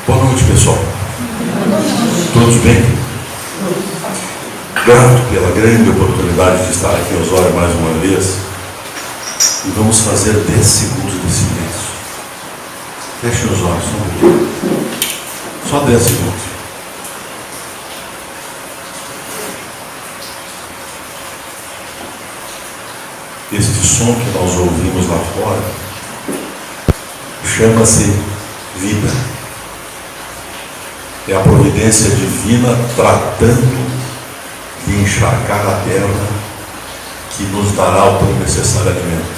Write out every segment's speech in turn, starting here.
Boa noite, pessoal. Todos bem? Grato pela grande oportunidade de estar aqui em Osório mais uma vez. E vamos fazer 10 segundos de silêncio. Feche os olhos, só um pouquinho. Só 10 segundos. Este som que nós ouvimos lá fora chama-se vida. É a providência divina tratando de encharcar a terra que nos dará o tão necessário alimento.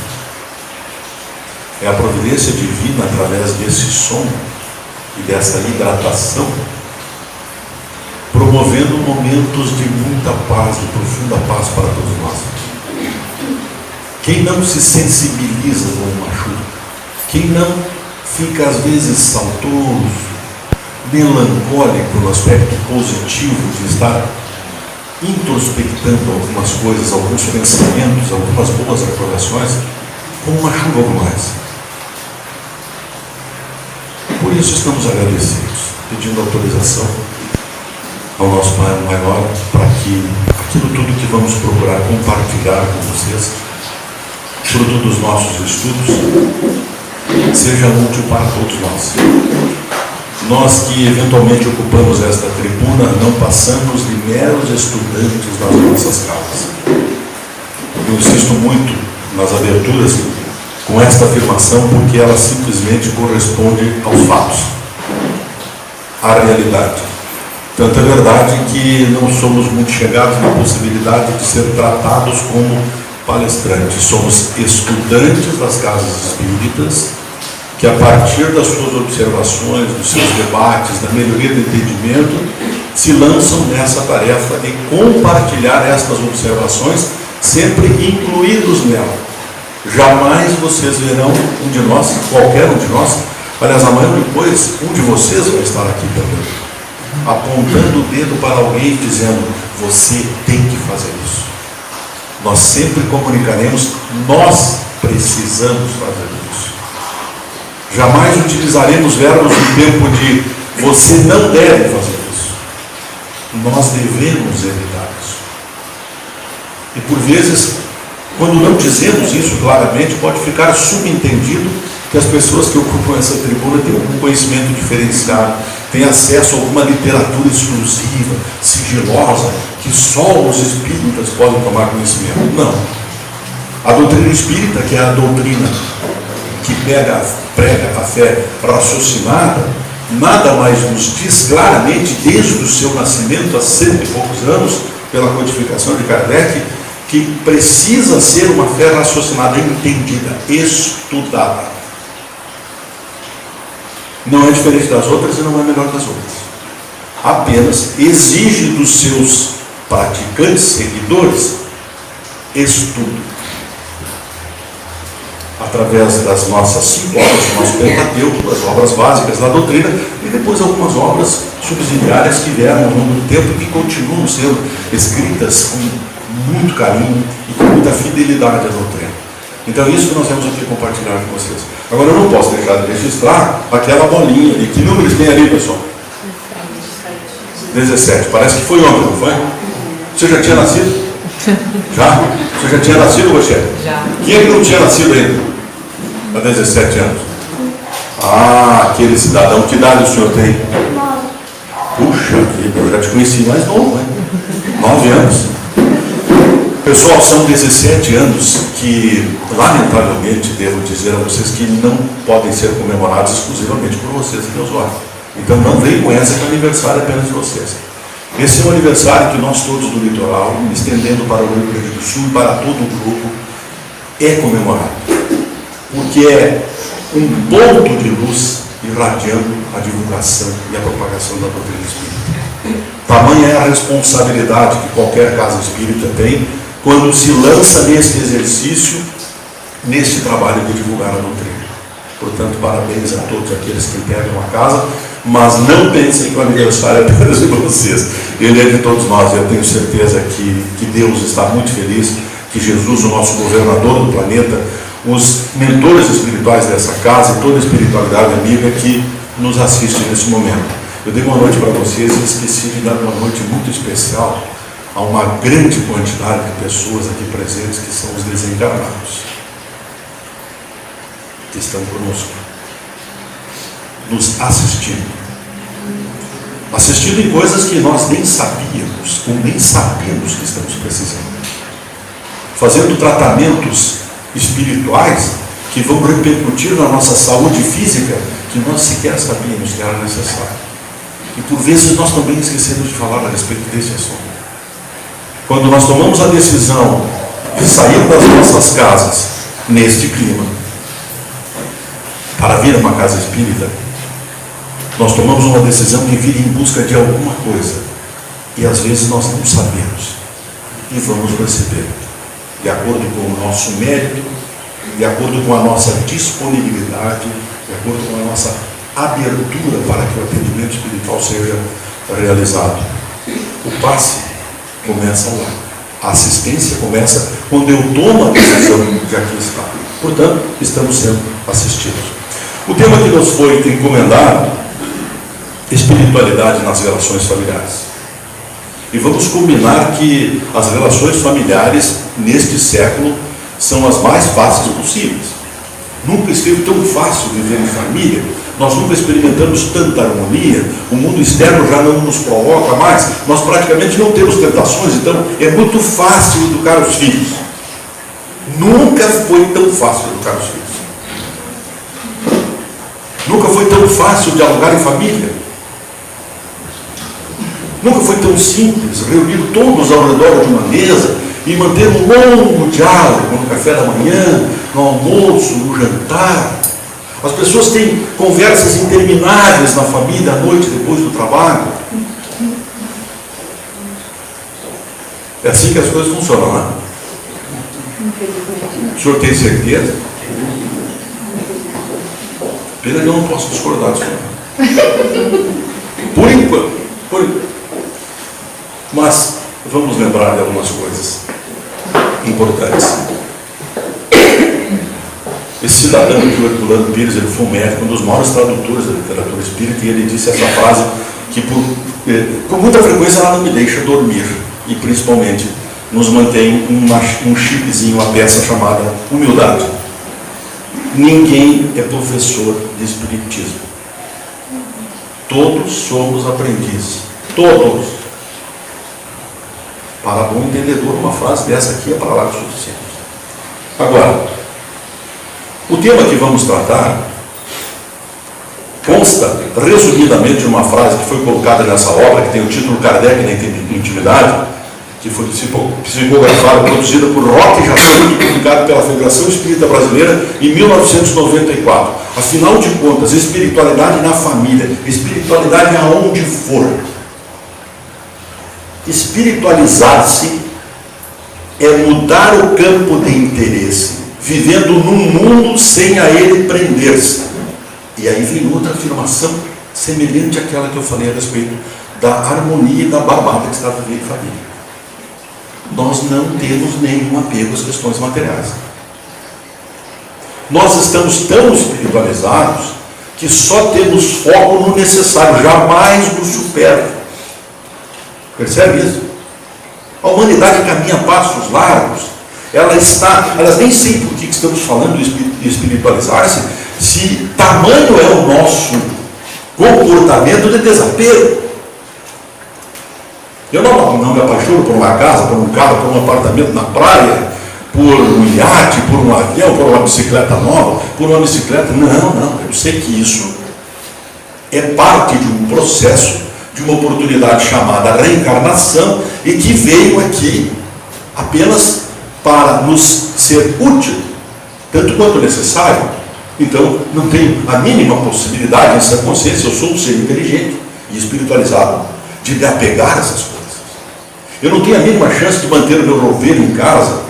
É a providência divina através desse som e dessa hidratação, promovendo momentos de muita paz, de profunda paz para todos nós. Quem não se sensibiliza com uma chuva, quem não fica às vezes saudoso, melancólico no aspecto positivo de estar introspectando algumas coisas, alguns pensamentos, algumas boas recordações, como uma chuva ou mais. Por isso estamos agradecidos, pedindo autorização ao nosso Pai Maior para que aquilo tudo que vamos procurar compartilhar com vocês, fruto dos nossos estudos, seja útil para todos nós. Nós que eventualmente ocupamos esta tribuna não passamos de meros estudantes das nossas casas. Eu insisto muito nas aberturas com esta afirmação porque ela simplesmente corresponde aos fatos, à realidade. Tanto é verdade que não somos muito chegados na possibilidade de ser tratados como palestrantes. Somos estudantes das casas espíritas que, a partir das suas observações, dos seus debates, da melhoria do entendimento, se lançam nessa tarefa de compartilhar estas observações, sempre incluídos nela. Jamais vocês verão um de nós, qualquer um de nós, aliás, amanhã depois, um de vocês vai estar aqui também, apontando o dedo para alguém dizendo: você tem que fazer isso. Nós sempre comunicaremos: nós precisamos fazer isso. Jamais utilizaremos verbos no tempo de você não deve fazer isso. Nós devemos evitar isso. E por vezes, quando não dizemos isso claramente, pode ficar subentendido que as pessoas que ocupam essa tribuna têm algum conhecimento diferenciado, têm acesso a alguma literatura exclusiva, sigilosa, que só os espíritas podem tomar conhecimento. Não. A doutrina espírita, que é a doutrina que prega a fé raciocinada, nada mais nos diz claramente, desde o seu nascimento, há 100 e poucos anos, pela codificação de Kardec, que precisa ser uma fé raciocinada, entendida, estudada. Não é diferente das outras e não é melhor das outras. Apenas exige dos seus praticantes, seguidores, estudo. Através das nossas 5 obras, do nosso Pentateuco, as obras básicas da doutrina, e depois algumas obras subsidiárias que vieram ao longo do tempo e que continuam sendo escritas com muito carinho e com muita fidelidade à doutrina. Então é isso que nós vamos aqui compartilhar com vocês. Agora eu não posso deixar de registrar aquela bolinha ali. Que números tem ali, pessoal? 17. Parece que foi ontem, não foi? Você já tinha nascido? Já? Você já tinha nascido, Rochelle? Já. Quem é que não tinha nascido ainda? Há 17 anos. Ah, aquele cidadão. Que idade o senhor tem? 9. Puxa vida, eu já te conheci mais novo, hein? 9 anos. Pessoal, são 17 anos que, lamentavelmente, devo dizer a vocês que não podem ser comemorados exclusivamente por vocês e meus olhos. Então não venham com essa que é o aniversário apenas de vocês. Esse é um aniversário que nós todos do litoral, estendendo para o Rio Grande do Sul e para todo o grupo, é comemorado. Porque é um ponto de luz irradiando a divulgação e a propagação da doutrina espírita. Tamanha é a responsabilidade que qualquer casa espírita tem quando se lança nesse exercício, nesse trabalho de divulgar a doutrina. Portanto, parabéns a todos aqueles que pegam a casa, mas não pensem que o aniversário é apenas de vocês. Ele é de todos nós. Eu tenho certeza que Deus está muito feliz, que Jesus, o nosso governador do planeta, os mentores espirituais dessa casa e toda a espiritualidade amiga que nos assiste nesse momento. Eu dei uma noite para vocês e esqueci de dar uma noite muito especial a uma grande quantidade de pessoas aqui presentes que são os desencarnados, que estão conosco, nos assistindo em coisas que nós nem sabíamos, ou nem sabemos que estamos precisando, fazendo tratamentos espirituais que vão repercutir na nossa saúde física, que nós sequer sabíamos que era necessário. E por vezes nós também esquecemos de falar a respeito desse assunto. Quando nós tomamos a decisão de sair das nossas casas neste clima para vir a uma casa espírita, nós tomamos uma decisão de vir em busca de alguma coisa, e às vezes nós não sabemos, e vamos receber, de acordo com o nosso mérito, de acordo com a nossa disponibilidade, de acordo com a nossa abertura para que o atendimento espiritual seja realizado. O passe começa lá, a assistência começa quando eu tomo a decisão de aqui estar. Portanto, estamos sendo assistidos. O tema que nos foi encomendado: espiritualidade nas relações familiares. E vamos combinar que as relações familiares neste século são as mais fáceis possíveis. Nunca esteve tão fácil viver em família, nós nunca experimentamos tanta harmonia, o mundo externo já não nos provoca mais, nós praticamente não temos tentações, então é muito fácil educar os filhos. Nunca foi tão fácil educar os filhos. Nunca foi tão fácil dialogar em família. Nunca foi tão simples reunir todos ao redor de uma mesa e manter um longo diálogo no café da manhã, no almoço, no jantar. As pessoas têm conversas intermináveis na família à noite depois do trabalho. É assim que as coisas funcionam, né? O senhor tem certeza? Pena que eu não posso discordar disso. Por enquanto. Mas vamos lembrar de algumas coisas importantes. Esse cidadão aqui, o Herculano Pires, ele foi um médico, um dos maiores tradutores da literatura espírita, e ele disse essa frase que com muita frequência ela não me deixa dormir, e principalmente nos mantém um chipzinho, uma peça chamada humildade. Ninguém é professor de espiritismo. Todos somos aprendizes. Todos. Para bom entendedor, uma frase dessa aqui é para lá o suficiente. Agora, o tema que vamos tratar consta, resumidamente, de uma frase que foi colocada nessa obra, que tem o título Kardec na Intimidade, que foi psicografada, produzida por Roque Jacinto, publicado pela Federação Espírita Brasileira em 1994. Afinal de contas, espiritualidade na família, espiritualidade aonde for. Espiritualizar-se é mudar o campo de interesse, vivendo num mundo sem a ele prender-se. E aí vem outra afirmação semelhante àquela que eu falei a respeito da harmonia e da barbada que está vivendo em família. Nós não temos nenhum apego às questões materiais. Nós estamos tão espiritualizados que só temos foco no necessário, jamais no supérfluo. Percebe isso? A humanidade caminha a passos largos. Elas nem sei por que estamos falando de espiritualizar-se, se tamanho é o nosso comportamento de desapego. Eu não me apaixono por uma casa, por um carro, por um apartamento na praia, por um iate, por um avião, por uma bicicleta nova, por uma bicicleta. Não. Eu sei que isso é parte de um processo, de uma oportunidade chamada reencarnação, e que veio aqui apenas para nos ser útil, tanto quanto necessário. Então, não tenho a mínima possibilidade, nessa consciência, eu sou um ser inteligente e espiritualizado, de me apegar a essas coisas. Eu não tenho a mínima chance de manter o meu roupeiro em casa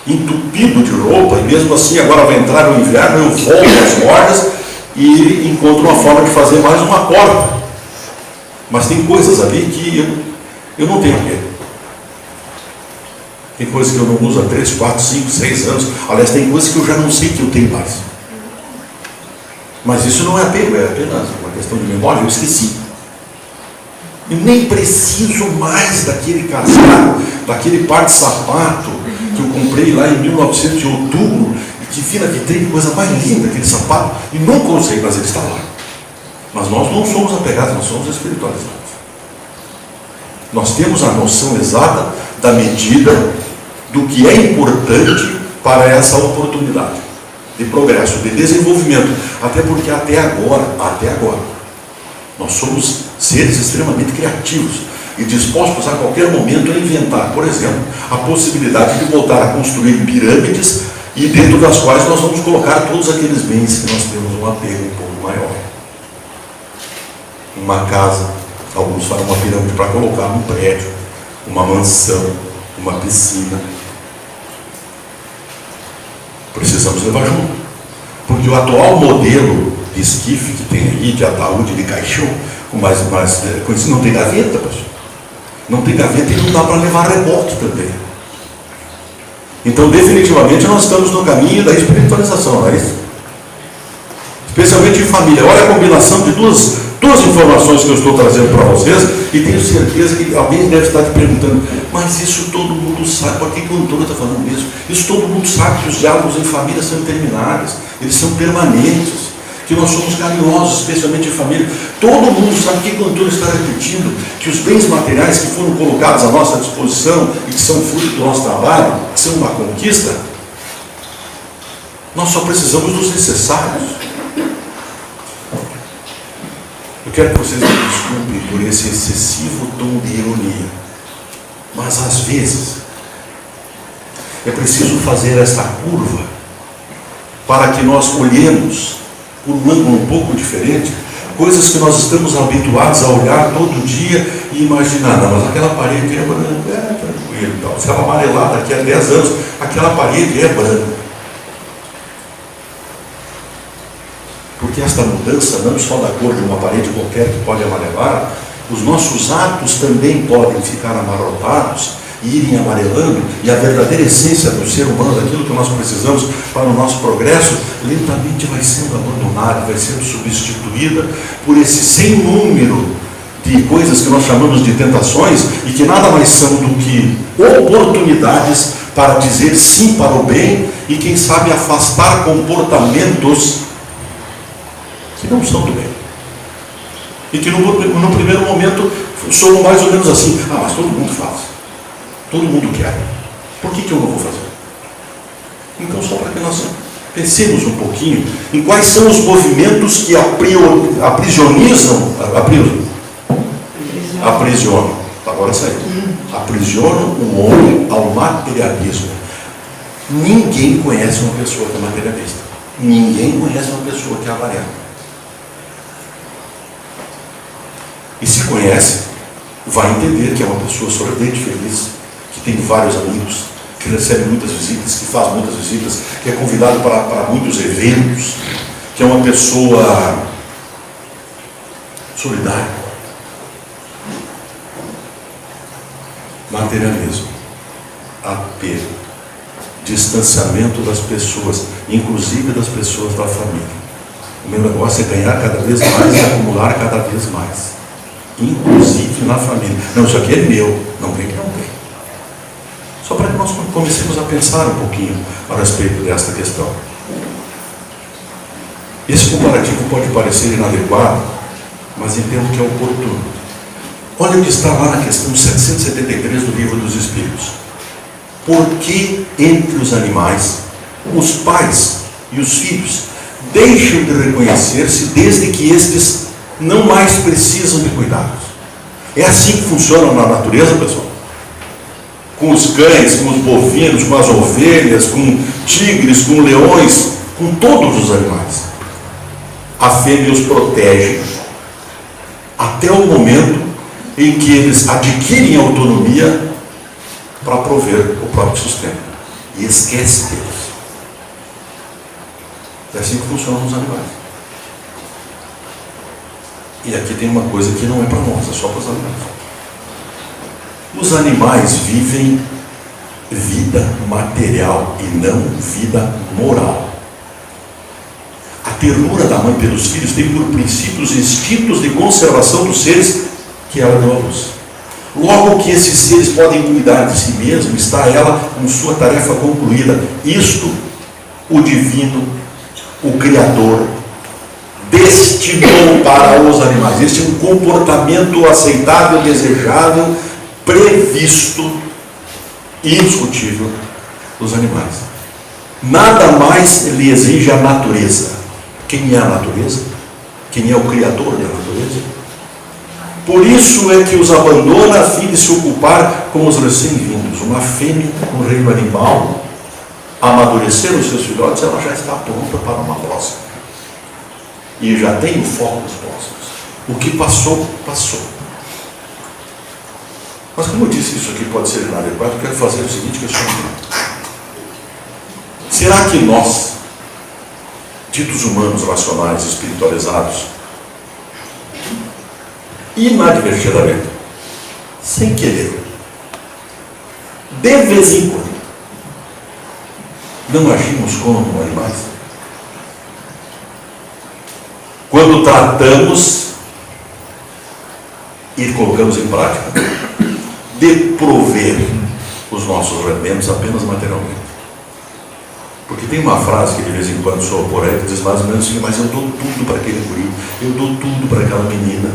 entupido de roupa, e mesmo assim agora vai entrar o inverno, eu volto às lojas e encontro uma forma de fazer mais uma porta. Mas tem coisas ali que eu não tenho medo. Tem coisas que eu não uso há 3, 4, 5, 6 anos. Aliás, tem coisas que eu já não sei que eu tenho mais. Mas isso não é apego, é apenas uma questão de memória, eu esqueci. E nem preciso mais daquele casaco, daquele par de sapato que eu comprei lá em 1900 de outubro, e que vi na vitrine, coisa mais linda, aquele sapato, e nunca usei, mas ele está lá. Mas nós não somos apegados, nós somos espiritualizados. Nós temos a noção exata da medida do que é importante para essa oportunidade de progresso, de desenvolvimento. Até porque até agora, nós somos seres extremamente criativos e dispostos a qualquer momento a inventar, por exemplo, a possibilidade de voltar a construir pirâmides e dentro das quais nós vamos colocar todos aqueles bens que nós temos um apego um pouco maior. Uma casa, alguns farão uma pirâmide para colocar um prédio, uma mansão, uma piscina. Precisamos levar junto, porque o atual modelo de esquife que tem aí, de ataúde, de caixão, com mais coisa, não tem gaveta, pessoal. Não tem gaveta e não dá para levar reboque também. Então, definitivamente, nós estamos no caminho da espiritualização, não é isso? Especialmente em família. Olha a combinação de duas informações que eu estou trazendo para vocês, e tenho certeza que alguém deve estar te perguntando, mas isso todo mundo sabe, por que o Antônio está falando isso? Isso todo mundo sabe, que os diálogos em família são intermináveis, eles são permanentes, que nós somos carinhosos, especialmente em família. Todo mundo sabe que o Antônio está repetindo, que os bens materiais que foram colocados à nossa disposição e que são fruto do nosso trabalho, que são uma conquista, nós só precisamos dos necessários. Eu quero que vocês me desculpem por esse excessivo tom de ironia, mas às vezes é preciso fazer esta curva para que nós olhemos por um ângulo um pouco diferente coisas que nós estamos habituados a olhar todo dia e imaginar, não, mas aquela parede é branca, tranquilo, então, se ela amarelar daqui a 10 anos, aquela parede é branca. Porque esta mudança, não só da cor de uma parede qualquer que pode amarelar, os nossos atos também podem ficar amarrotados e irem amarelando, e a verdadeira essência do ser humano, daquilo que nós precisamos para o nosso progresso, lentamente vai sendo abandonada, vai sendo substituída por esse sem número de coisas que nós chamamos de tentações, e que nada mais são do que oportunidades para dizer sim para o bem, e quem sabe afastar comportamentos que não são do bem. E que no primeiro momento soam mais ou menos assim, mas todo mundo faz. Todo mundo quer. Por que eu não vou fazer? Então, só para que nós pensemos um pouquinho em quais são os movimentos que aprisionam. Agora saiu. Aprisionam o homem ao materialismo. Ninguém conhece uma pessoa que é materialista. Ninguém conhece uma pessoa que é avarenta. E se conhece, vai entender que é uma pessoa sorridente, feliz, que tem vários amigos, que recebe muitas visitas, que faz muitas visitas, que é convidado para muitos eventos, que é uma pessoa solidária. Materialismo, apego, distanciamento das pessoas, inclusive das pessoas da família. O meu negócio é ganhar cada vez mais e acumular cada vez mais. Inclusive na família. Não, isso aqui é meu, não tem que não tem. Só para que nós comecemos a pensar um pouquinho a respeito desta questão. Esse comparativo pode parecer inadequado, mas entendo que é oportuno. Olha o que está lá na questão 773 do Livro dos Espíritos. Por que entre os animais, os pais e os filhos deixam de reconhecer-se desde que estes não mais precisam de cuidados? É assim que funciona na natureza, pessoal. Com os cães, com os bovinos, com as ovelhas, com tigres, com leões, com todos os animais. A fêmea os protege até o momento em que eles adquirem autonomia para prover o próprio sustento. E esquece deles. É assim que funcionam os animais. E aqui tem uma coisa que não é para nós, é só para os animais. Os animais vivem vida material e não vida moral. ternura da mãe pelos filhos tem por princípio os instintos de conservação dos seres que ela deu à luz. Logo que esses seres podem cuidar de si mesmos, está ela com sua tarefa concluída. Isto, o divino, o Criador, destinou para os animais. Este é um comportamento aceitável, desejável, previsto, indiscutível dos animais. Nada mais lhe exige a natureza. Quem é a natureza? Quem é o Criador da natureza? Por isso é que os abandona a fim de se ocupar com os recém-vindos. Uma fêmea no reino animal, amadurecer os seus filhotes, ela já está pronta para uma próxima. E já tem o foco dos próximos. O que passou, passou. Mas como eu disse, isso aqui pode ser inadequado, eu quero fazer o seguinte questionamento. Será que nós, ditos humanos, racionais, espiritualizados, inadvertidamente, sem querer, de vez em quando, não agimos como animais? Quando tratamos e colocamos em prática de prover os nossos rendimentos apenas materialmente. Porque tem uma frase que de vez em quando soa por aí, que diz mais ou menos assim: mas eu dou tudo para aquele guri, eu dou tudo para aquela menina,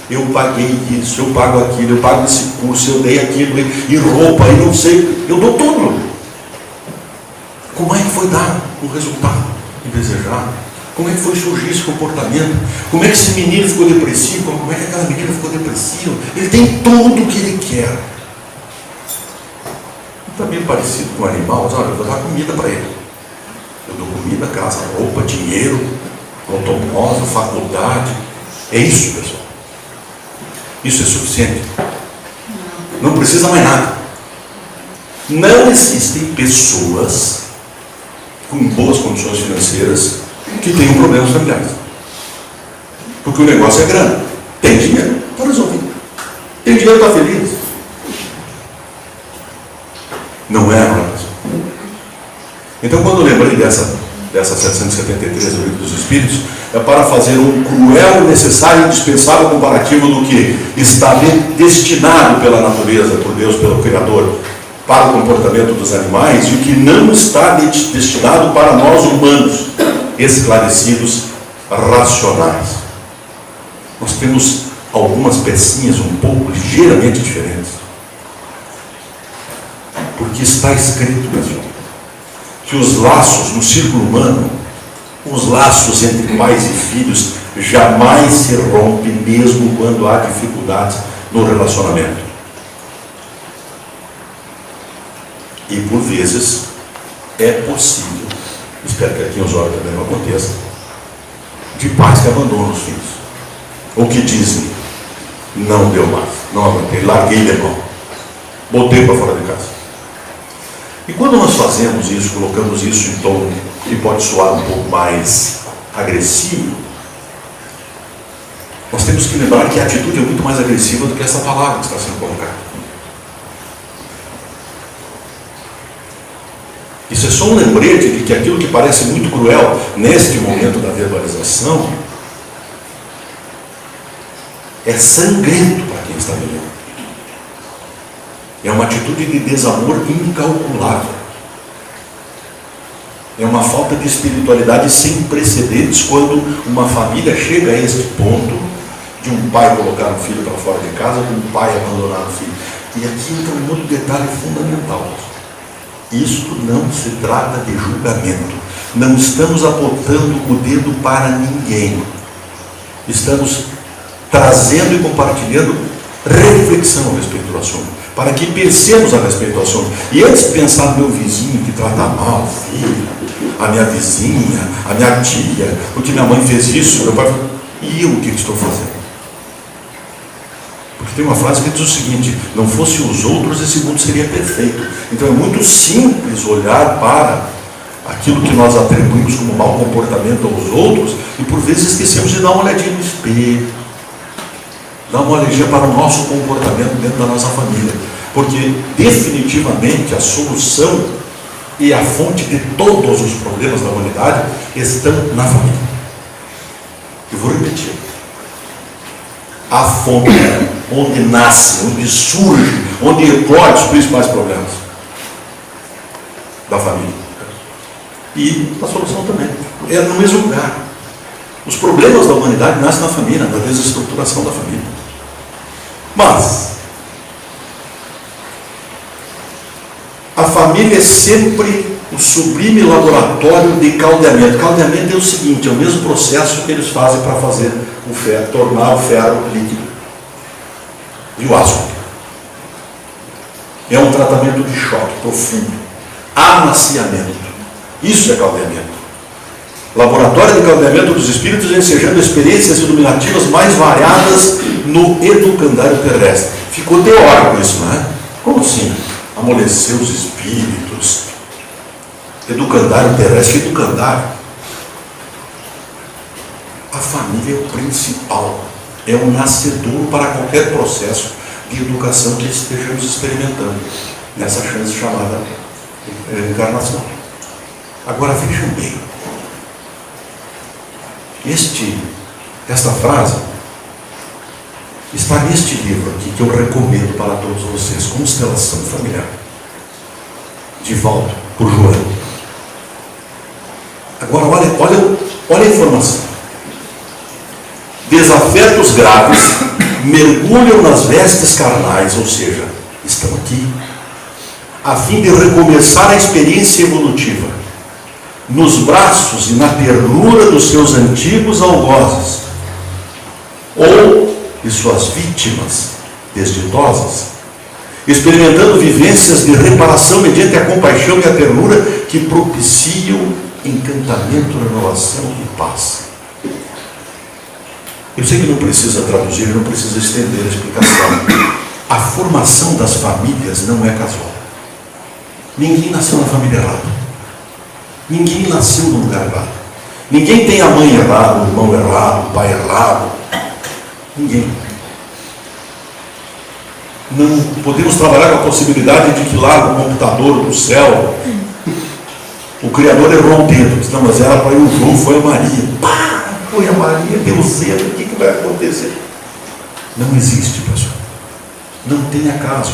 eu paguei isso, eu pago aquilo, eu pago esse curso, eu dei aquilo, e roupa, e não sei, eu dou tudo. Como é que foi dar o resultado indesejado? Como é que foi surgir esse comportamento? Como é que esse menino ficou depressivo? Como é que aquela menina ficou depressiva? Ele tem tudo o que ele quer. Também parecido com o animal, mas olha, eu vou dar comida para ele. Eu dou comida, casa, roupa, dinheiro, automóvel, faculdade. É isso, pessoal. Isso é suficiente. Não precisa mais nada. Não existem pessoas com boas condições financeiras que tenham problemas familiares. Porque o negócio é grana. Tem dinheiro, está resolvido. Tem dinheiro, está feliz. Não é, não é, pessoal? Então, quando eu lembrei dessa 773 do Livro dos Espíritos, é para fazer um cruel, necessário e indispensável comparativo do que está destinado pela natureza, por Deus, pelo Criador, para o comportamento dos animais, e o que não está destinado para nós humanos, esclarecidos, racionais. Nós temos algumas pecinhas um pouco ligeiramente diferentes. Porque está escrito, pessoal, que os laços no círculo humano, os laços entre pais e filhos, jamais se rompem, mesmo quando há dificuldades no relacionamento. E por vezes é possível, espero que aqui em Osório também não aconteça, de pais que abandonam os filhos, ou que dizem: não deu mais, não aguentei, larguei de mão, botei para fora de casa. E quando nós fazemos isso, colocamos isso em tom que pode soar um pouco mais agressivo, nós temos que lembrar que a atitude é muito mais agressiva do que essa palavra que está sendo colocada. Isso é só um lembrete de que aquilo que parece muito cruel neste momento da verbalização é sangrento para quem está vivendo. É uma atitude de desamor incalculável. É uma falta de espiritualidade sem precedentes quando uma família chega a este ponto de um pai colocar um filho para fora de casa, de um pai abandonar o filho. E aqui entra um outro detalhe fundamental. Isto não se trata de julgamento. Não estamos apontando o dedo para ninguém. Estamos trazendo e compartilhando reflexão a respeito do assunto, para que pensemos a respeito do assunto. E antes de pensar no meu vizinho que trata mal o filho, a minha vizinha, a minha tia, porque minha mãe fez isso, meu pai falou: e eu o que estou fazendo? Porque tem uma frase que diz o seguinte: não fosse os outros, esse mundo seria perfeito. Então é muito simples olhar para aquilo que nós atribuímos como mau comportamento aos outros e por vezes esquecemos de dar uma olhadinha no espelho, dar uma olhadinha para o nosso comportamento dentro da nossa família, porque definitivamente a solução e a fonte de todos os problemas da humanidade estão na família. Eu vou repetir. A fonte onde nasce, onde surge, onde eclode os principais problemas da família. E a solução também. É no mesmo lugar. Os problemas da humanidade nascem na família, na desestruturação da família. Mas a família é sempre o sublime laboratório de caldeamento. Caldeamento é o seguinte, é o mesmo processo que eles fazem para fazer o ferro, tornar o ferro líquido e o aço. É um tratamento de choque profundo, amaciamento. Isso é caldeamento. Laboratório de caldeamento dos espíritos, ensejando experiências iluminativas mais variadas no educandário terrestre. Ficou teórico isso, não é? Como assim? Amolecer os espíritos. Educandário terrestre, educandário. A família é o principal, é o nascedouro para qualquer processo de educação que estejamos experimentando nessa chance chamada encarnação. Agora vejam bem, esta frase está neste livro aqui que eu recomendo para todos vocês, Constelação Familiar, de Valdo por João. Agora olha a informação. Desafetos graves mergulham nas vestes carnais, ou seja, estão aqui, a fim de recomeçar a experiência evolutiva, nos braços e na ternura dos seus antigos algozes, ou de suas vítimas desditosas, experimentando vivências de reparação mediante a compaixão e a ternura que propiciam encantamento, renovação e paz. Eu sei que não precisa traduzir, não precisa estender a explicação. A formação das famílias não é casual. Ninguém nasceu na família errada. Ninguém nasceu no lugar errado. Ninguém tem a mãe errada, o irmão errado, o pai errado. Ninguém. Não podemos trabalhar com a possibilidade de que lá no computador do céu o Criador errou o dedo. Não, mas era para ir o João, foi a Maria. Pá, foi a Maria, deu zelo, o que vai acontecer? Não existe, pessoal. Não tem acaso.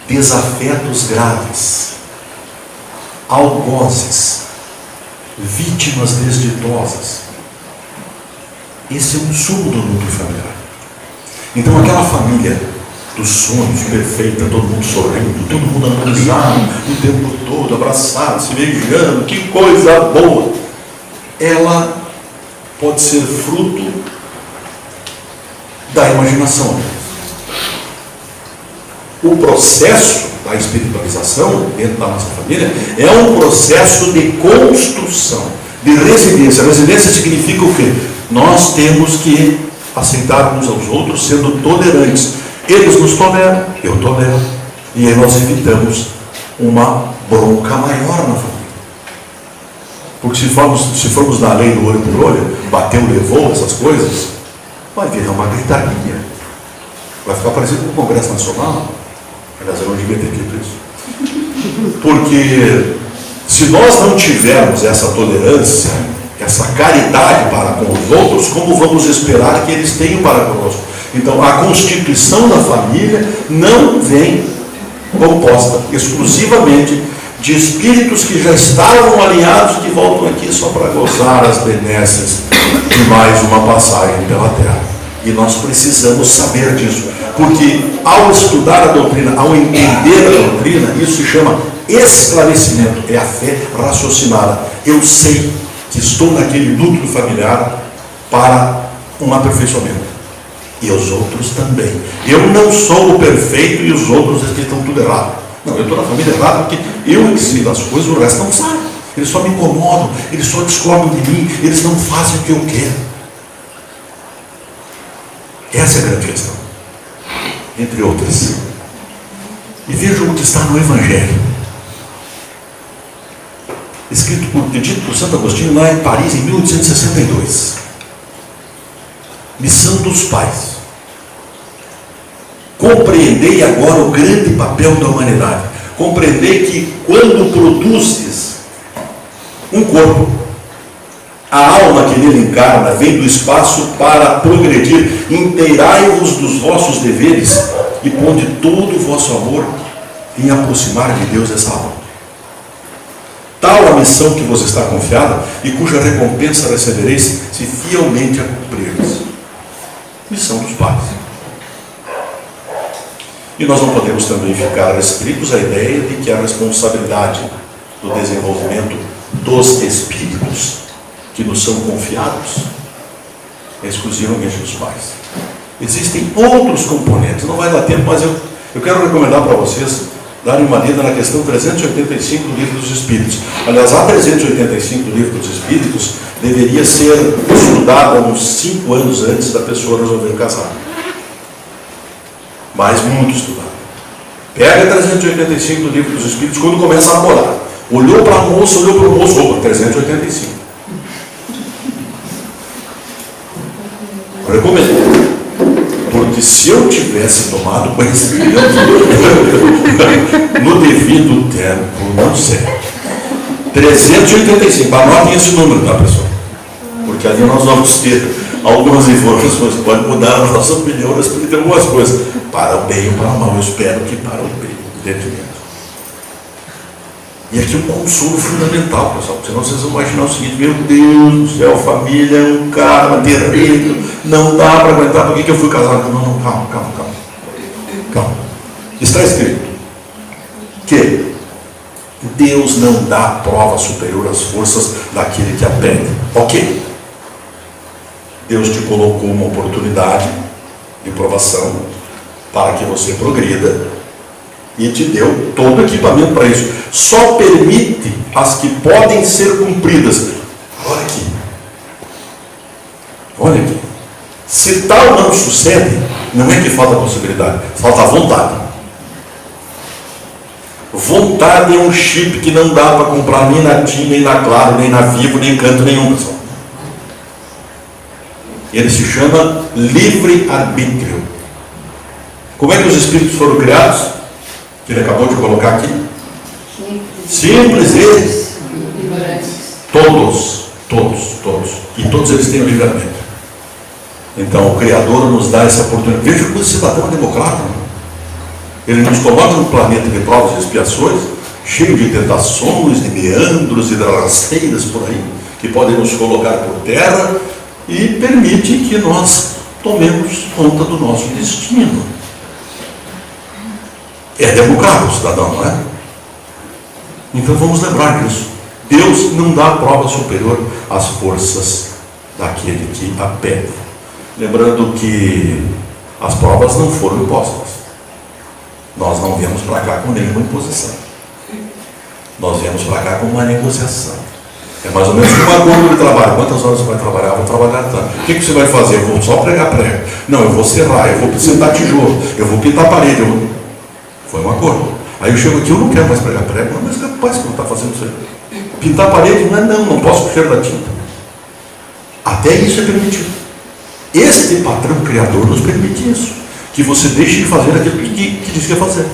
Desafetos graves, algozes, vítimas desditosas. Esse é um sumo do núcleo familiar. Então aquela família dos sonhos, perfeita, todo mundo sorrindo, todo mundo harmonizado, o tempo todo, abraçado, se beijando, que coisa boa. Ela pode ser fruto da imaginação. O processo da espiritualização dentro da nossa família é um processo de construção, de residência. Residência significa o quê? Nós temos que aceitar uns aos outros sendo tolerantes. Eles nos toleram, eu tolero. E aí nós evitamos uma bronca maior na família. Porque se formos na lei do olho por olho, bateu, levou, essas coisas, vai virar uma gritaria. Vai ficar parecido com o Congresso Nacional. Aliás, eu não devia ter dito isso. Porque se nós não tivermos essa tolerância, essa caridade para com os outros, como vamos esperar que eles tenham para conosco? Então, a constituição da família não vem composta exclusivamente de espíritos que já estavam alinhados, que voltam aqui só para gozar as benesses de mais uma passagem pela terra. E nós precisamos saber disso, porque ao estudar a doutrina, ao entender a doutrina, isso se chama esclarecimento, é a fé raciocinada. Eu sei que estou naquele núcleo familiar para um aperfeiçoamento. E os outros também. Eu não sou o perfeito e os outros é que estão tudo errado. Não, eu estou na família errada porque eu ensino as coisas, o resto não sabe. Eles só me incomodam, eles só discordam de mim, eles não fazem o que eu quero. Essa é a grande questão. Entre outras. E vejam o que está no Evangelho. Dito por Santo Agostinho lá em Paris, em 1862. Missão dos pais. Compreendei agora o grande papel da humanidade. Compreendei que quando produzes um corpo, A alma que nele encarna vem do espaço para progredir. Inteirai-vos dos vossos deveres e ponde todo o vosso amor em aproximar de Deus essa alma. Tal a missão que vos está confiada e cuja recompensa recebereis se fielmente a cumprirdes. Missão dos pais. E nós não podemos também ficar restritos à ideia de que a responsabilidade do desenvolvimento dos espíritos que nos são confiados é exclusivamente dos pais. Existem outros componentes, não vai dar tempo, mas eu quero recomendar para vocês darem uma lida na questão 385 do Livro dos Espíritos. Aliás, a 385 do Livro dos Espíritos deveria ser estudada uns 5 anos antes da pessoa resolver casar. Mas muito estudada. Pega a 385 do Livro dos Espíritos quando começa a namorar. Olhou para a moça, olhou para o moço, opa, 385. Recomendo. Porque se eu tivesse tomado conhecimento no devido tempo, não sei. 385, anotem esse número, tá, pessoal? Porque ali nós vamos ter algumas informações, pode mudar a nossa opinião, respeito a algumas coisas. Para o bem ou para o mal, eu espero que para o bem, entendimento. E aqui um consolo fundamental, pessoal, senão vocês vão imaginar o seguinte: meu Deus do céu, família é um karma terrível, não dá para aguentar, por que eu fui casado? Não, calma. Está escrito que Deus não dá prova superior às forças daquele que a pede. Ok. Deus te colocou uma oportunidade de provação para que você progrida e te deu todo o equipamento para isso. Só permite as que podem ser cumpridas. Olha aqui. Se tal não sucede, não é que falta possibilidade, falta vontade. Vontade é um chip que não dá para comprar nem na TIM, nem na Claro, nem na Vivo, nem em canto nenhum, pessoal. Ele se chama livre-arbítrio. Como é que os espíritos foram criados? Que ele acabou de colocar aqui. Simples eles. Todos. E todos eles têm o livre-arbítrio. Então o Criador nos dá essa oportunidade. Veja como esse cidadão é democrata. Ele nos coloca num planeta de provas e expiações, cheio de tentações, de meandros e de rasteiras por aí, que podem nos colocar por terra, e permite que nós tomemos conta do nosso destino. É democrático o cidadão, não é? Então vamos lembrar disso. Deus não dá prova superior às forças daquele que a pede. Lembrando que as provas não foram impostas. Nós não viemos para cá com nenhuma imposição. Nós viemos para cá com uma negociação. É mais ou menos como um acordo de trabalho. Quantas horas você vai trabalhar? Eu vou trabalhar tanto. O que você vai fazer? Eu vou só pregar prego. Não, eu vou serrar, eu vou sentar tijolo, eu vou pintar a parede. Foi um acordo. Aí eu chego aqui, eu não quero mais pregar prego. Não, mas capaz que eu não está fazendo isso aí. Pintar a parede? Não posso com o cheiro da tinta. Até isso é permitido. Este patrão criador nos permite isso. Que você deixe de fazer aquilo que diz que ia fazer.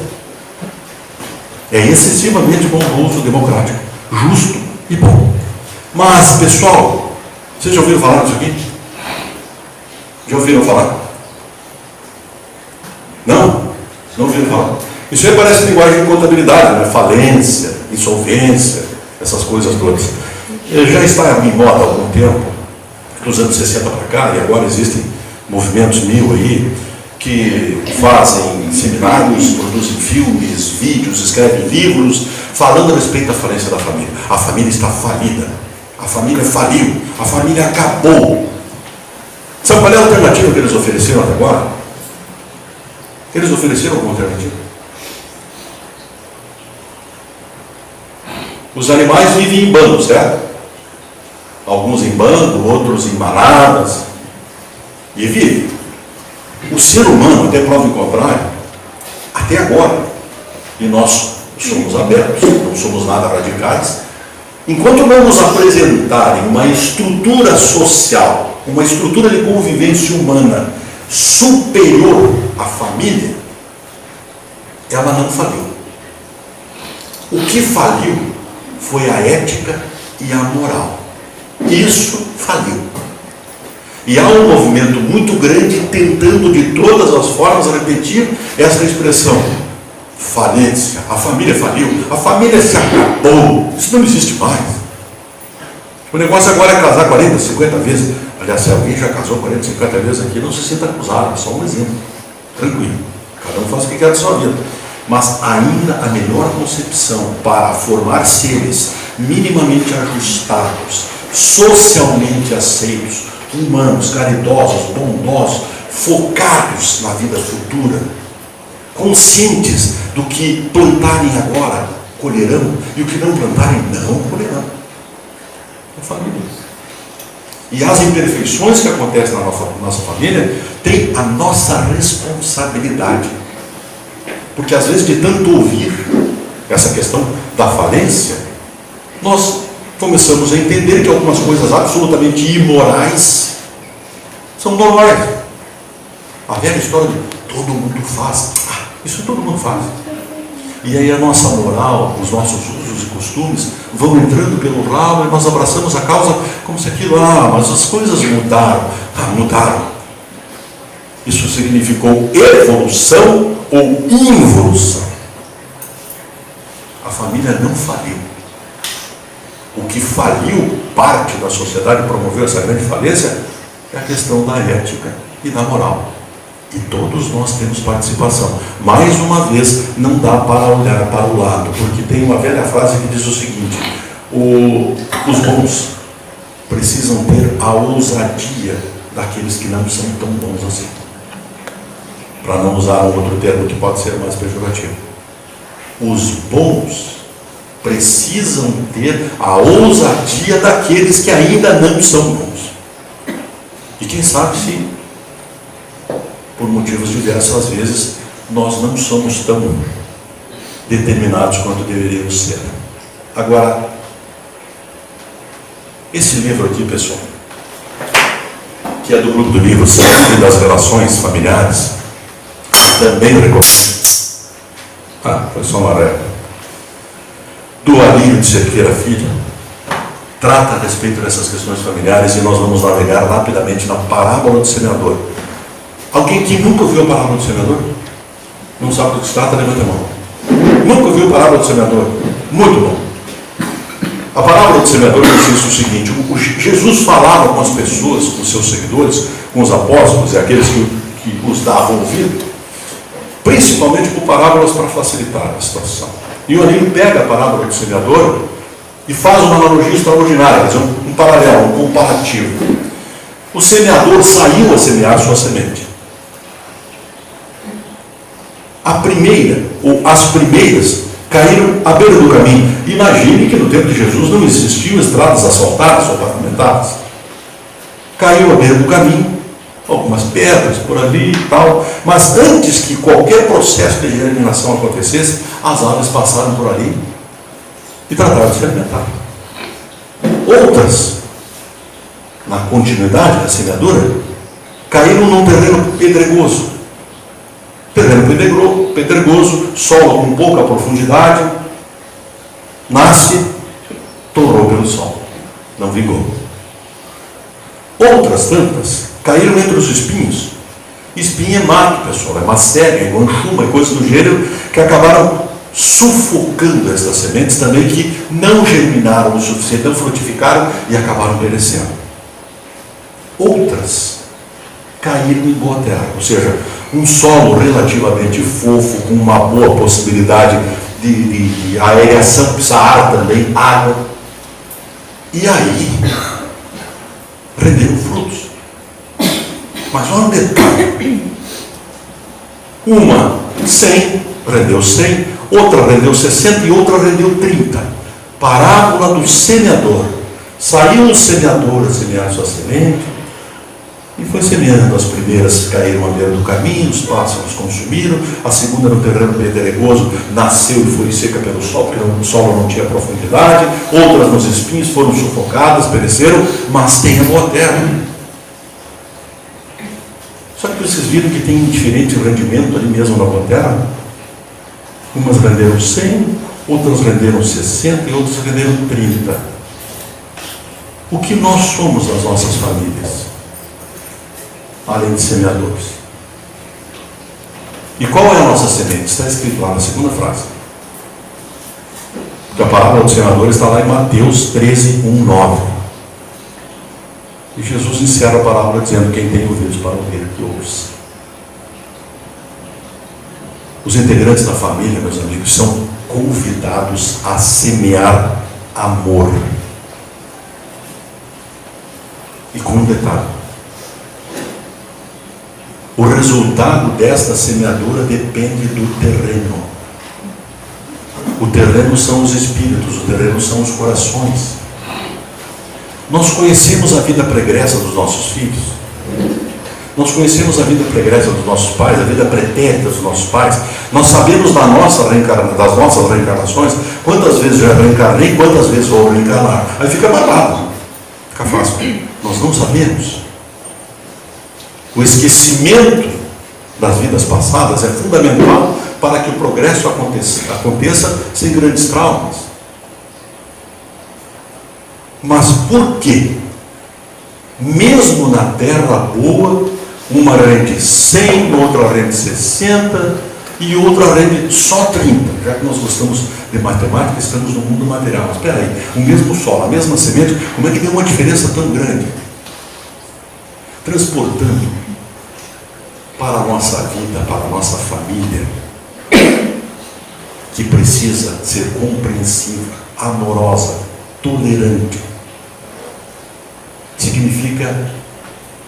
É excessivamente bondoso, democrático, justo e bom. Mas, pessoal, vocês já ouviram falar disso aqui? Já ouviram falar? Não? Não ouviram falar? Isso aí parece linguagem de contabilidade, né? Falência, insolvência, essas coisas todas. Já está em moda há algum tempo, dos anos 60 para cá, e agora existem movimentos mil aí, que fazem seminários, produzem filmes, vídeos, escrevem livros, falando a respeito da falência da família. A família está falida. A família faliu. A família acabou. Sabe qual é a alternativa que eles ofereceram até agora? Eles ofereceram alguma alternativa? Os animais vivem em bando, certo? Alguns em bando, outros em manadas. E vivem. O ser humano, até prova em contrário, até agora, e nós somos abertos, não somos nada radicais, enquanto não nos apresentarem uma estrutura social, uma estrutura de convivência humana superior à família, ela não faliu. O que faliu foi a ética e a moral. Isso faliu. E há um movimento muito grande tentando de todas as formas repetir essa expressão. Falência, a família faliu, a família se acabou, isso não existe mais. O negócio agora é casar 40, 50 vezes. Aliás, se alguém já casou 40, 50 vezes aqui, não se sinta acusado, é só um exemplo. Tranquilo, cada um faz o que quer da sua vida. Mas ainda a melhor concepção para formar seres minimamente ajustados, socialmente aceitos, humanos, caridosos, bondosos, focados na vida futura, conscientes do que plantarem agora colherão e o que não plantarem não colherão. É família. E as imperfeições que acontecem na nossa família têm a nossa responsabilidade. Porque às vezes de tanto ouvir essa questão da falência, nós começamos a entender que algumas coisas absolutamente imorais são normais. A velha história de todo mundo faz. Isso todo mundo faz. E aí a nossa moral, os nossos usos e costumes vão entrando pelo ralo e nós abraçamos a causa como se aquilo, mas as coisas mudaram. Mudaram. Isso significou evolução ou involução. A família não faliu. O que faliu, parte da sociedade promoveu essa grande falência, é a questão da ética e da moral. E todos nós temos participação. Mais uma vez, não dá para olhar para o lado, porque tem uma velha frase que diz o seguinte: os bons precisam ter a ousadia daqueles que não são tão bons assim. Para não usar um outro termo que pode ser mais pejorativo. Os bons precisam ter a ousadia daqueles que ainda não são bons. E quem sabe se, por motivos diversos, às vezes, nós não somos tão determinados quanto deveríamos ser. Agora, esse livro aqui, pessoal, que é do grupo do livro Ciência das Relações Familiares, também recomendo. Foi só uma régua. Do Alírio de Cerqueira Filho, trata a respeito dessas questões familiares e nós vamos navegar rapidamente na parábola do semeador. Alguém que nunca ouviu a parábola do semeador? Não sabe do que se trata? Levanta a mão. Nunca ouviu a parábola do semeador? Muito bom. A parábola do semeador diz o seguinte: Jesus falava com as pessoas, com os seus seguidores, com os apóstolos e aqueles que os davam ouvido, principalmente por parábolas para facilitar a situação. E o Alírio pega a parábola do semeador e faz uma analogia extraordinária, um paralelo, um comparativo. O semeador saiu a semear sua semente. A primeira, ou as primeiras, caíram à beira do caminho. Imagine que no tempo de Jesus não existiam estradas asfaltadas ou pavimentadas. Caiu à beira do caminho, algumas pedras por ali e tal, mas antes que qualquer processo de germinação acontecesse, as aves passaram por ali e trataram de se alimentar. Outras, na continuidade da semeadura, caíram num terreno pedregoso. Terreno pedregoso, solo com pouca profundidade, nasce, torrou pelo sol, não vingou. Outras tantas caíram entre os espinhos. Espinho é mato, pessoal, é macéria, é guanchuma, é coisa do gênero, que acabaram sufocando estas sementes também, que não germinaram o suficiente, não frutificaram e acabaram perecendo. Outras caíram em boa terra, ou seja, um solo relativamente fofo, com uma boa possibilidade de aereação, precisa ar também, água. E aí renderam frutos. Mas olha um detalhe: uma 100, rendeu 100, outra rendeu 60 e outra rendeu 30. Parábola do semeador. Saiu o semeador a semear sua semente e foi semeando. As primeiras caíram à beira do caminho, os pássaros consumiram. A segunda, no terreno pedregoso, nasceu e foi seca pelo sol, porque o solo não tinha profundidade. Outras nos espinhos foram sufocadas, pereceram, mas tem a boa terra. Só que vocês viram que tem diferente rendimento ali mesmo na boa terra? Umas renderam 100, outras renderam 60 e outras renderam 30. O que nós somos nas nossas famílias, além de semeadores? E qual é a nossa semente? Está escrito lá na segunda frase. Porque a parábola do semeador está lá em Mateus 13, 1, 9. E Jesus encerra a parábola dizendo: quem tem ouvidos para ouvir, que ouça. Os integrantes da família, meus amigos, são convidados a semear amor. E com um detalhe: o resultado desta semeadura depende do terreno. O terreno são os espíritos, o terreno são os corações. Nós conhecemos a vida pregressa dos nossos filhos. Nós conhecemos a vida pregressa dos nossos pais, a vida pretérita dos nossos pais. Nós sabemos das nossas reencarnações, quantas vezes já reencarnei, quantas vezes vou reencarnar. Aí fica barbado, fica fácil. Nós não sabemos. O esquecimento das vidas passadas é fundamental para que o progresso aconteça sem grandes traumas. Mas por quê? Mesmo na terra boa, uma rende 100, outra rende 60 e outra rende só 30. Já que nós gostamos de matemática, estamos no mundo material. Mas espera aí, o mesmo solo, a mesma semente, como é que tem uma diferença tão grande? Transportando para a nossa vida, para a nossa família, que precisa ser compreensiva, amorosa, tolerante, significa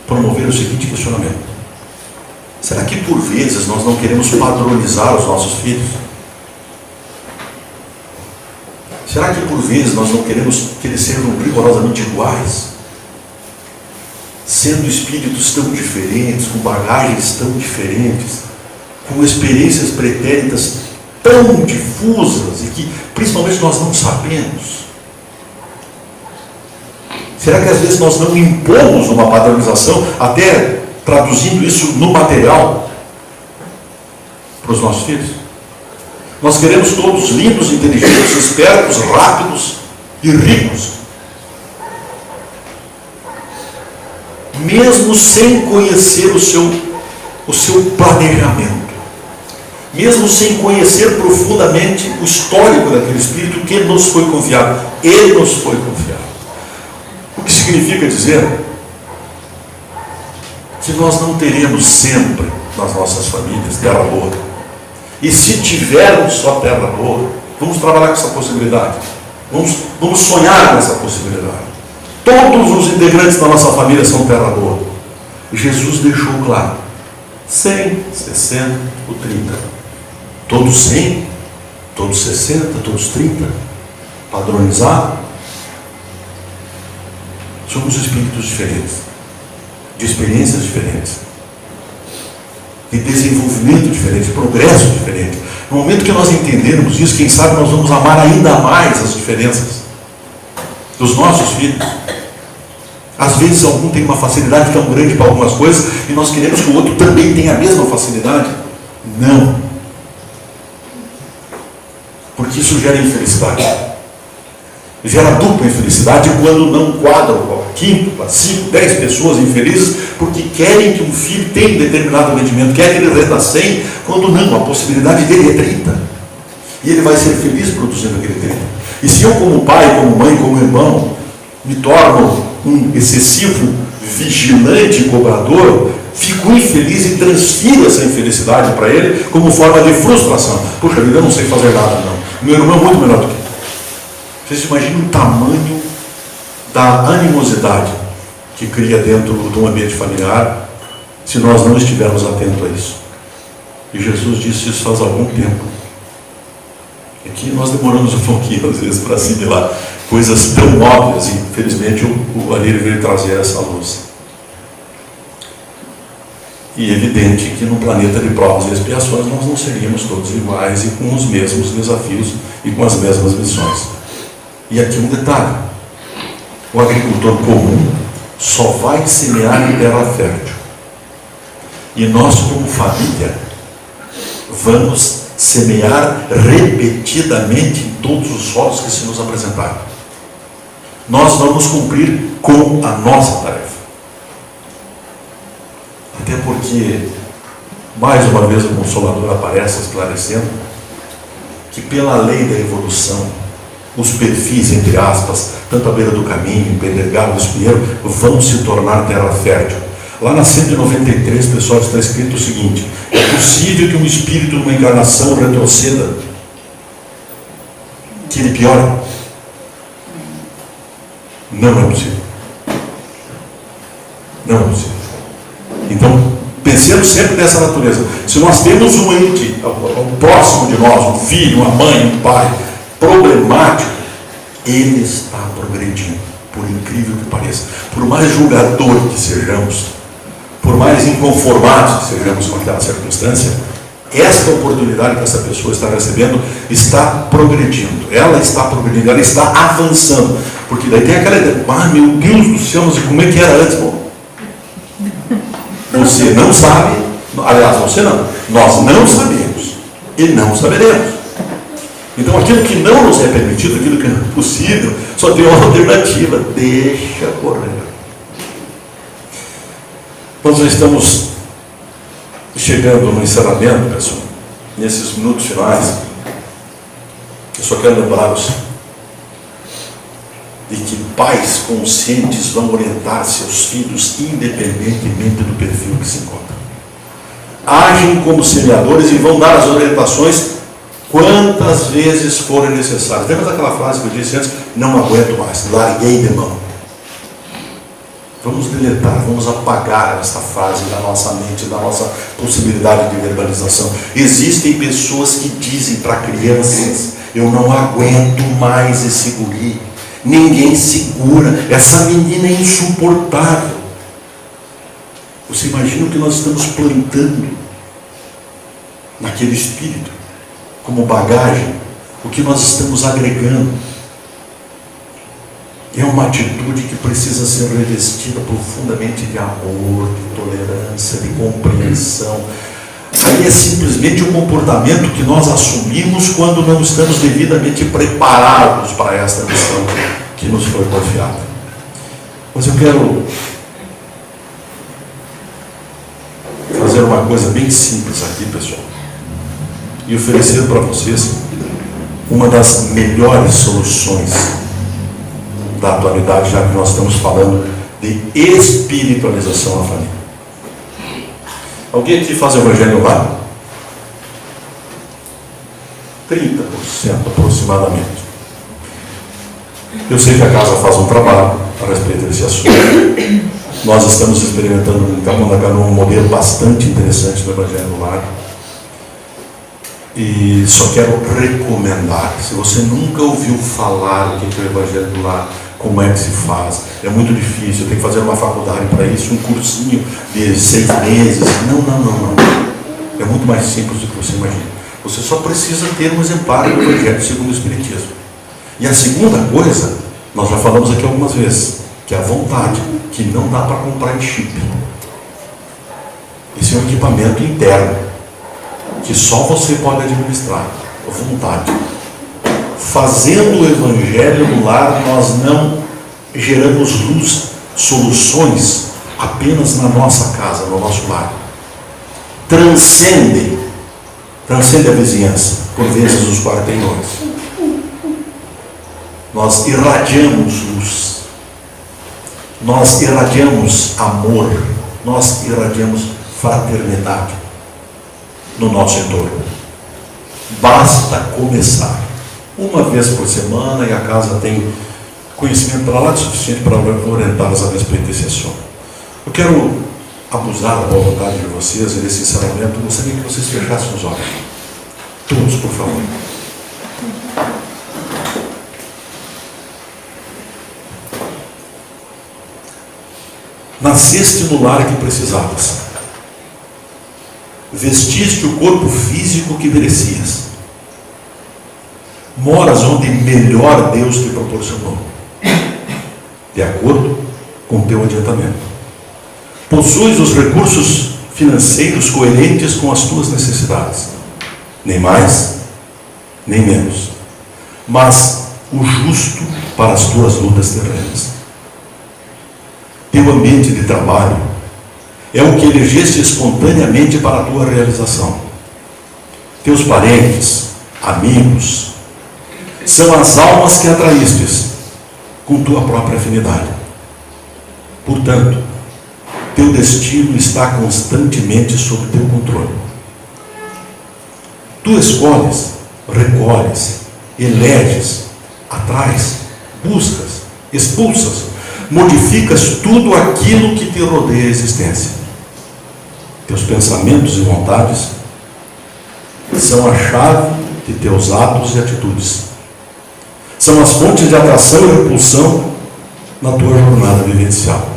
promover o seguinte questionamento: será que por vezes nós não queremos padronizar os nossos filhos? Será que por vezes nós não queremos que eles sejam rigorosamente iguais? Sendo espíritos tão diferentes, com bagagens tão diferentes, com experiências pretéritas tão difusas e que principalmente nós não sabemos. Será que às vezes nós não impomos uma padronização, até traduzindo isso no material, para os nossos filhos? Nós queremos todos lindos, inteligentes, espertos, rápidos e ricos, mesmo sem conhecer o seu planejamento, mesmo sem conhecer profundamente o histórico daquele espírito que nos foi confiado. Ele nos foi confiado. O que significa dizer que nós não teremos sempre nas nossas famílias terra boa. E se tivermos só terra boa, vamos trabalhar com essa possibilidade. Vamos sonhar com essa possibilidade. Todos os integrantes da nossa família são terra boa. Jesus deixou claro: 100, 60 ou 30. Todos 100, todos 60, todos 30. Padronizado. Somos espíritos diferentes, de experiências diferentes, de desenvolvimento diferente, de progresso diferente. No momento que nós entendermos isso, quem sabe nós vamos amar ainda mais as diferenças dos nossos filhos. Às vezes algum tem uma facilidade tão grande para algumas coisas e nós queremos que o outro também tenha a mesma facilidade. Não. Porque isso gera infelicidade. Gera dupla infelicidade quando não quadram 5, 5, 10 pessoas infelizes porque querem que um filho tenha um determinado rendimento, querem que ele renda 100, quando não, a possibilidade dele é 30. E ele vai ser feliz produzindo aquele 30. E se eu, como pai, como mãe, como irmão, me torno um excessivo vigilante e cobrador, fico infeliz e transfiro essa infelicidade para ele como forma de frustração. Poxa vida, eu não sei fazer nada, não. Meu irmão é muito melhor do que eu. Vocês imaginam o tamanho da animosidade que cria dentro de um ambiente familiar se nós não estivermos atentos a isso. E Jesus disse isso faz algum tempo. É que nós demoramos um pouquinho, às vezes, para assimilar coisas tão óbvias, e infelizmente o Alírio veio trazer essa luz. E é evidente que no planeta de provas e expiações nós não seríamos todos iguais e com os mesmos desafios e com as mesmas missões. E aqui um detalhe: o agricultor comum só vai semear em terra fértil. E nós, como família, vamos semear repetidamente em todos os solos que se nos apresentarem. nós vamos cumprir com a nossa tarefa. Até porque, mais uma vez, o Consolador aparece esclarecendo que pela lei da evolução, os perfis, entre aspas, tanto à beira do caminho, Pedregal, Espinheiro, vão se tornar terra fértil. Lá na 193, pessoal, está escrito o seguinte: é possível que um espírito numa encarnação retroceda, que ele piore? Não é possível. Não é possível. Então, pensemos sempre dessa natureza. Se nós temos um ente, um próximo de nós, um filho, uma mãe, um pai, problemático, ele está progredindo, por incrível que pareça. Por mais julgador que sejamos, por mais inconformados que sejamos com aquela circunstância, esta oportunidade que essa pessoa está recebendo está progredindo. Ela está progredindo, ela está avançando. Porque daí tem aquela ideia: ah, meu Deus do céu, mas como é que era antes? Bom, você não sabe, aliás, você não, nós não sabemos e não saberemos. Então aquilo que não nos é permitido, aquilo que não é possível, só tem uma alternativa: deixa correr. Nós já estamos chegando no encerramento, pessoal. Nesses minutos finais, eu só quero lembrá-los de que pais conscientes vão orientar seus filhos independentemente do perfil que se encontra. Agem como semeadores e vão dar as orientações quantas vezes forem necessárias. Lembra daquela frase que eu disse antes? Não aguento mais, larguei de mão. Vamos deletar, vamos apagar essa frase da nossa mente, da nossa possibilidade de verbalização. Existem pessoas que dizem para crianças: eu não aguento mais esse guri, ninguém segura, essa menina é insuportável. Você imagina o que nós estamos plantando naquele espírito, como bagagem, o que nós estamos agregando. É uma atitude que precisa ser revestida profundamente de amor, de tolerância, de compreensão. Aí é simplesmente um comportamento que nós assumimos quando não estamos devidamente preparados para esta missão que nos foi confiada. Mas eu quero fazer uma coisa bem simples aqui, pessoal, e oferecer para vocês uma das melhores soluções da atualidade, já que nós estamos falando de espiritualização da família. Alguém aqui faz evangelho lá? 30% aproximadamente. Eu sei que a casa faz um trabalho a respeito desse assunto. Nós estamos experimentando um modelo bastante interessante do evangelho lá. E só quero recomendar: se você nunca ouviu falar o que é o evangelho do lar, como é que se faz, é muito difícil, tem que fazer uma faculdade para isso, um cursinho de 6 meses. Não. É muito mais simples do que você imagina. Você só precisa ter um exemplar do Evangelho segundo o Espiritismo. E a segunda coisa, nós já falamos aqui algumas vezes, que é a vontade, que não dá para comprar em chip. Esse é um equipamento interno, que só você pode administrar. A vontade. Fazendo o Evangelho no lar, nós não geramos soluções apenas na nossa casa, no nosso lar. Transcende a vizinhança, por vezes os quarteirões. Nós irradiamos luz, nós irradiamos amor, nós irradiamos fraternidade no nosso entorno. Basta começar. Uma vez por semana, e a casa tem conhecimento para lá de suficiente para orientá-las a respeito desse assunto. Eu quero abusar da boa vontade de vocês e desse encerramento. Eu gostaria que vocês fechassem os olhos. Todos, por favor. Nasceste no lar que precisavas. Vestiste o corpo físico que merecias. Moras onde melhor Deus te proporcionou, de acordo com teu adiantamento. Possuis os recursos financeiros coerentes com as tuas necessidades, nem mais, nem menos. Mas o justo para as tuas lutas terrenas. Teu ambiente de trabalho é o que elegeste espontaneamente para a tua realização. Teus parentes, amigos, são as almas que atraístes com tua própria afinidade. Portanto, teu destino está constantemente sob teu controle. Tu escolhes, recolhes, eleges, atrás, buscas, expulsas, modificas tudo aquilo que te rodeia a existência. Teus pensamentos e vontades são a chave de teus atos e atitudes. São as fontes de atração e repulsão na tua jornada vivencial.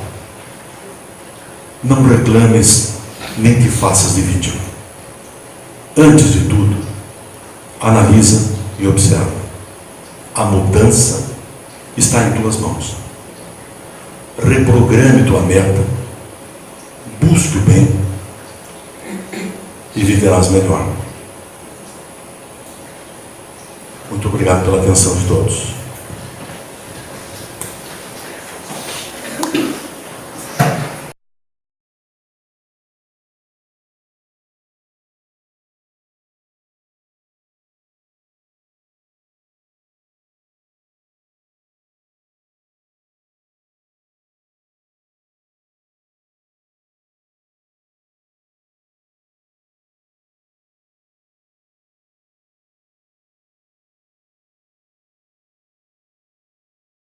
Não reclames nem te faças de vítima. Antes de tudo, analisa e observa. A mudança está em tuas mãos. Reprograme tua meta, busque o bem e viverás melhor. Muito obrigado pela atenção de todos.